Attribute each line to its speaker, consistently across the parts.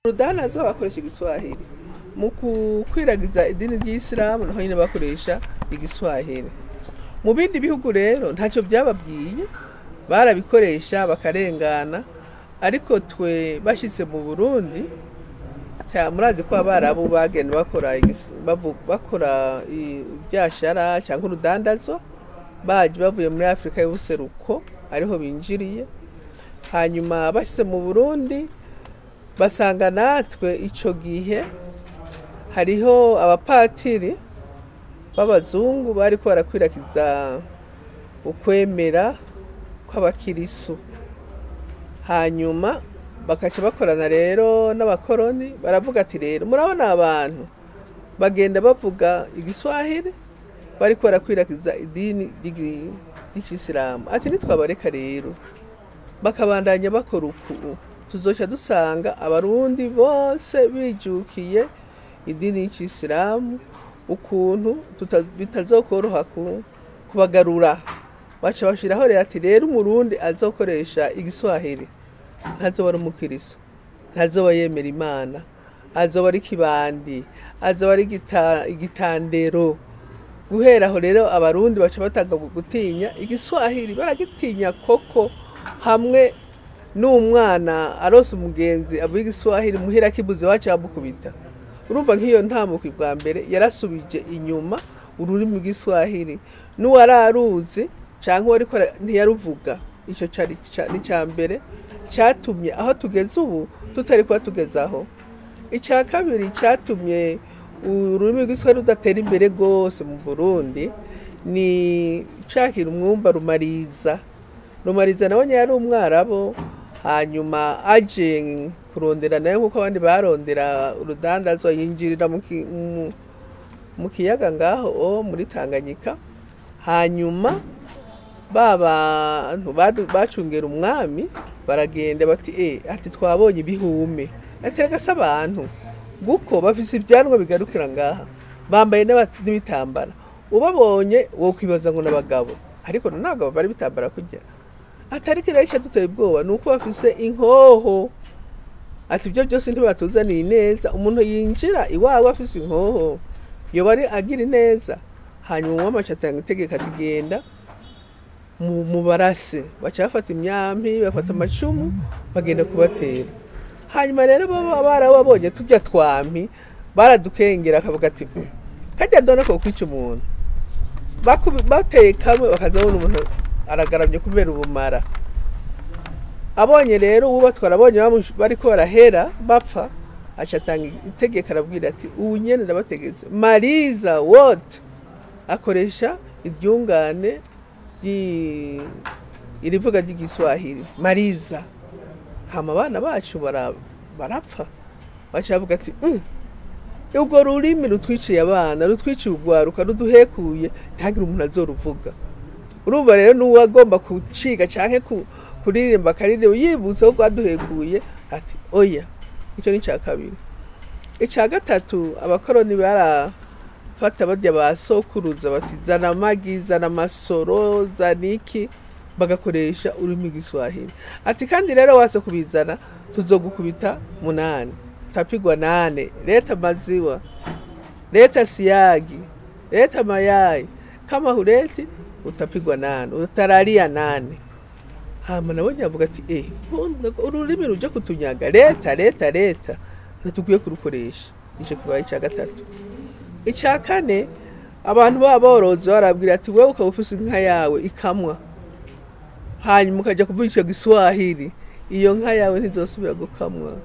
Speaker 1: urudanazo bakoresha igiswahili mu kukwiragiza idini ry'Isilamu naho nyine bakoresha igiswahili. Mu bindi bihugu rero ntacyo byababwiye, barabikoresha bakarengana, ariko twe bashitse mu Burundi murazi ko abarabu bagenda bakora ibyashara cyangwa urudandazo baje bavuye muri Afrika y'ubuseruko ariho binjiriye, hanyuma bashitse mu Burundi basanga natwe ico gihe hariho abapatiri b'abazungu bariko barakwirakiza ukwemera kw'abakirisu, hanyuma bakaca bakorana rero n'abakoroni baravuga ati rero murabona abantu bagenda bavuga igiswahili bariko barakwirakiza idini ry'Isilamu, ati nitwabareka rero bakabandanya bakora uku tuzoca dusanga abarundi bose bijukiye idini y'Isilamu, ukuntu bitazokoroha kubagarura. Baca bashiraho rero ati rero umurundi azokoresha igiswahili ntazoba ari umukiriso, ntazoba yemera Imana, azoba ari kibandi, azoba ari igitandero. Guhera aho rero abarundi baca batanga gutinya igiswahili, baragitinya koko, hamwe n'umwana arose umugenzi avuga igiswahili muhira kibuze waca bukubita. Urumva nk'iyo ntamuko bwa mbere yarasubije inyuma ururimi rw'Igiswahili, n'uwararuzi cyangwa ariko ntiyaruvuga. Ico cari nica mbere cyatumye aho tugeze ubu tutari kwa tugezaho. Icya kabiri cyatumye ururimi rw'Igiswahili rudatera imbere gose mu Burundi ni cakira umwumba Rumariza nabonye yari umwarabo, hanyuma aje kurondera nayo nkuko abandi barondera urudandazwa yinjirira mu kiyaga ngaho muri Tanganyika, hanyuma bacungera umwami baragenda bati ati twabonye ibihume, aterega se abantu guko bafise ibyanwa bigarukira ngaha bambaye n'ibitambara, ubabonye wo kwibaza ngo nabagabo, ariko ntabwo bari bitambara kujya. Atari kirayisha duteye ubwoba nuko bafise inkoho, ati ibyo byose ntibatuzaniye neza. Umuntu yinjira iwawe afise inkoho yo bari agira neza, hanyuma wamacha tanga itegeka tugenda mu barase, baca bafata imyampi bafata amacumu bagenda kubatera. Hanyuma rero barababonye tujya twampi baradukengera akavuga ati kajya ndona ko kwica umuntu, bateye kamwe bakazabona umuntu aragaramye kubera ubumara. Abonye rero ubatwara abonye bariko barahera bapfa, acatanga itegeka arabwira ati ubu nyene ndabategetse Mariza what akoresha iryungane irivuga ry'igiswahili Mariza. Hama abana bacu barapfa, bacavuga ati ubwo rurimi rutwiciye abana, rutwiciye urwaruka, ruduhekuye, ntagira umuntu azoruvuga. Urumva rero n'uwagomba kuciga canke kuririmba karirimbo yibutse ko rwaduhekuye, ati oya. Icyo ni cya kabiri. Icya gatatu, abakoroni barafata barya basokuruza bati zana amagi, zana amasoro, zaniki, bagakoresha ururimi rw'Igiswahili. Ati kandi rero wase kubizana tuzogukubita 8, tapigwa 8, leta maziwa, leta siagi, leta mayai, kama huleti utapigwa 8, utararia 8. Hama nabonye avuga ati ururimi ruje kutunyaga, leta natukuye kurukoresha. Ico kibaye cya gatatu. Icya kane, abantu baborozi barabwira ati wewe ukabufise inka yawe ikamwa, hanyuma ukaja kuvuga ico Giswahili, iyo nka yawe ntizosubira gukamwa.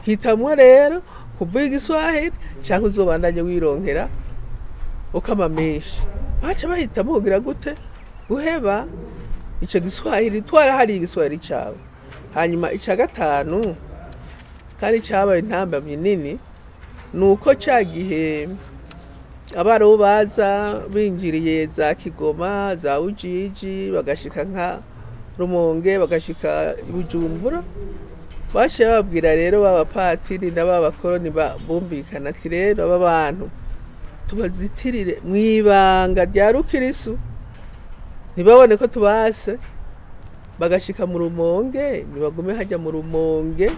Speaker 1: Hitamwa rero kuvuga Igiswahili cyangwa uzobandanye wironkera ukama menshi. Baca bahitamo kugira gute guheba ico Giswahili, hari Igiswahili cyawe. Hanyuma icya gatanu kandi cyabaye intamba minini, nuko cyagihe abaro baza binjiriye za Kigoma, za Ujiji, bagashika nka Rumonge, bagashika Bujumbura, baje babwira rero b'abapatiri n'abakoroni bumvikana ati rero aba bantu tubazitirire mwibanga rya rukirisu, ntibabone ko tubase, bagashika mu Rumonge, nibagume hajya mu Rumonge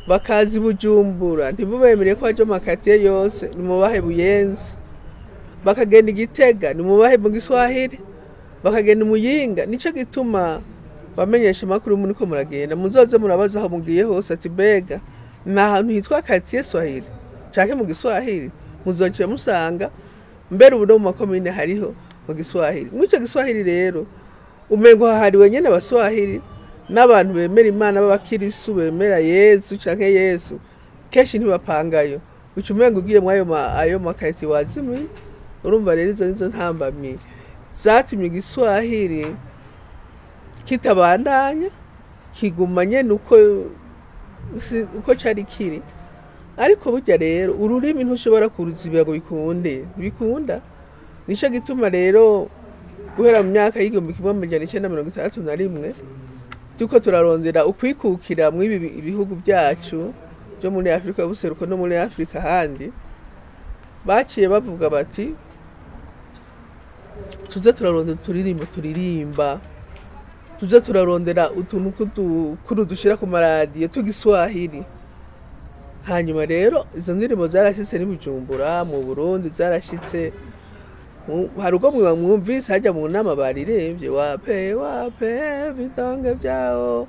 Speaker 1: bakazi Bujumbura ntibubemere ko ajo makatiye yose nimubahe Buyenzi, bakagenda Igitega nimubahe mu Giswahili, bakagenda Muyinga. Nico gituma bamenyesha makuru muri ko muragenda muzoze murabaza aho mugiye hose ati bega na hantu hitwa katiye Swahili canke mu Giswahili, muzoce musanga mbere ubu no mu makomine hariho mu Giswahili. Mwico Giswahili rero umengo hahariwe nyene Abaswahili n'abantu bemera Imana b'abakirisu bemera Yesu canke Yesu, keshi ntibapangayo uca umengo ugiye mwayo ayo makati wazimwe. Urumva rero izo nizo ntambamye zatumye Igiswahili kitabandanya kigumanye uko cari kiri. Ariko burya rero ururimi ntushobora kuruzibira ngo bikunde, ntibikunda. Nico gituma rero guhera mu myaka y'igihumbi kimwe amajana icenda mirongo itandatu na rimwe turiko turarondera ukwikukira mu ibihugu byacu byo muri Afrika y'ubuseruko no muri Afrika handi, baciye bavuga bati tuze turarondera turirimba, tuze turarondera utuntu kuru dushira ku maradiyo tugiswahili. Hanyuma rero izo ndirimbo zarashitse ni Bujumbura mu Burundi, zarashitse hari ubwo mwumvise hajya mu nama barirembye wape vitonge vyao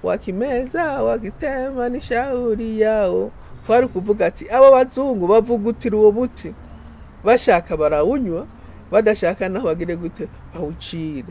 Speaker 1: wakimeza wakitema ni shauri yao. Kwari kuvuga ati abo bazungu bavugutira uwo muti, bashaka barawunywa, badashaka naho bagire gute bawucire.